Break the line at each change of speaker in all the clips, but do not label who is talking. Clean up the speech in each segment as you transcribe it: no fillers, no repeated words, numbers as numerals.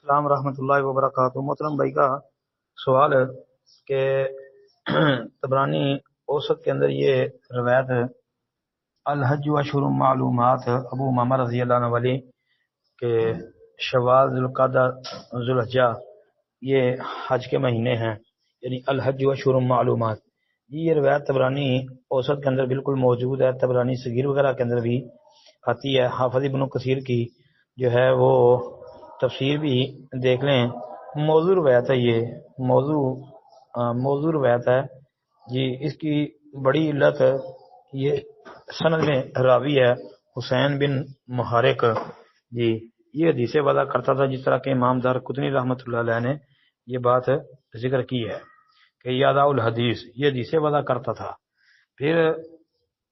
السلام ورحمۃ اللہ وبرکاتہ۔ محترم بھائی کا سوال ہے کہ طبرانی اوسط کے اندر یہ روایت ہے الحج و اشہر معلومات ابو امامہ رضی اللہ عنہ والی کہ شوال ذوالقعدہ ذوالحجہ یہ حج کے مہینے ہیں، یعنی الحج و اشہر معلومات۔ یہ روایت طبرانی اوسط کے اندر بالکل موجود ہے، طبرانی صغیر وغیرہ کے اندر بھی آتی ہے۔ حافظ ابن کثیر کی جو ہے وہ تفسیر بھی دیکھ لیں، موضوع روایت ہے، یہ موضوع روایت ہے جی۔ اس کی بڑی علت یہ سند میں راوی ہے حسین بن محارق جی، یہ حدیثیں وضع کرتا تھا، جس طرح کہ امام دارقطنی رحمۃ اللہ علیہ نے یہ بات ذکر کی ہے کہ یادع الحدیث، یہ حدیثیں وضع کرتا تھا۔ پھر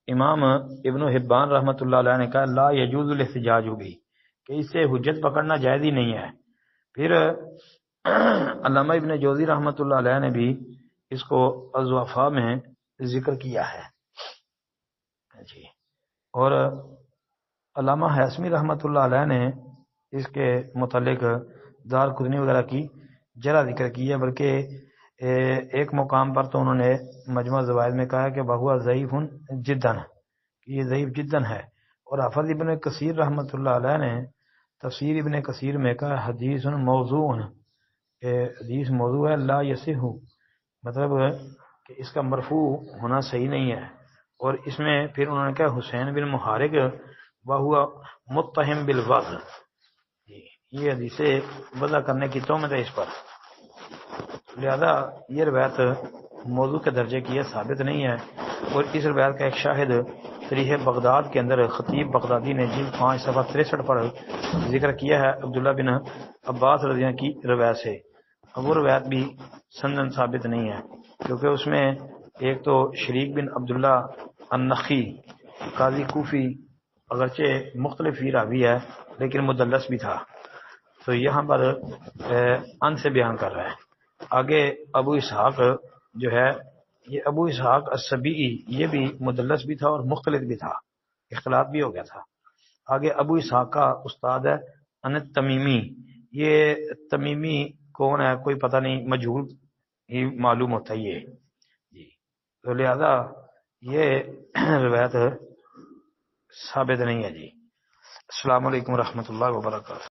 امام ابن حبان رحمۃ اللہ علیہ نے کہا لا یجوز الاحتجاج بھی، کہ اس سے حجت پکڑنا جائز ہی نہیں ہے۔ پھر علامہ ابن جوزی رحمۃ اللہ علیہ نے بھی اس کو الضعفاء میں ذکر کیا ہے جی، اور علامہ حیثمی رحمۃ اللہ علیہ نے اس کے متعلق دارقطنی وغیرہ کی جرح ذکر کی ہے، بلکہ ایک مقام پر تو انہوں نے مجموع الزوائد میں کہا کہ بہوا ضعیف جداً، یہ ضعیف جداً ہے۔ اور حافظ ابن کثیر رحمۃ اللہ علیہ نے تفسیر ابن کثیر میں کہا حدیث موضوع، کہ حدیث موضوع ہے لا یصح، مطلب کہ اس کا مرفوع ہونا صحیح نہیں ہے۔ اور اس میں پھر انہوں نے کہا حسین بن محارق وہو متہم بالوضع، یہ حدیثیں وضع کرنے کی تہمت ہے اس پر، لہذا یہ روایت موضوع کے درجے کی ہے، ثابت نہیں ہے۔ اور اس روایت کا ایک شاہد تاریخ بغداد کے اندر خطیب بغدادی نے جلد 5 صفحہ 63 پر ذکر کیا ہے عبداللہ بن عباس رضی اللہ عنہ کی روایت سے۔ وہ روایت بھی سندن ثابت نہیں ہے، کیونکہ اس میں ایک تو شریک بن عبداللہ النخی قاضی کوفی اگرچہ مختلف ہی راوی ہے لیکن مدلس بھی تھا، تو یہاں پر ان سے بیان کر رہا ہے۔ آگے ابو اسحاق جو ہے، یہ ابو اسحاق السبیعی یہ بھی مدلس بھی تھا اور مختلف بھی تھا، اختلاط بھی ہو گیا تھا۔ آگے ابو اسحاق کا استاد ہے ان تمیمی، یہ تمیمی کون ہے کوئی پتہ نہیں، مجہول ہی معلوم ہوتا ہے یہ جی، تو لہذا یہ روایت ثابت نہیں ہے جی۔ السلام علیکم ورحمۃ اللہ وبرکاتہ۔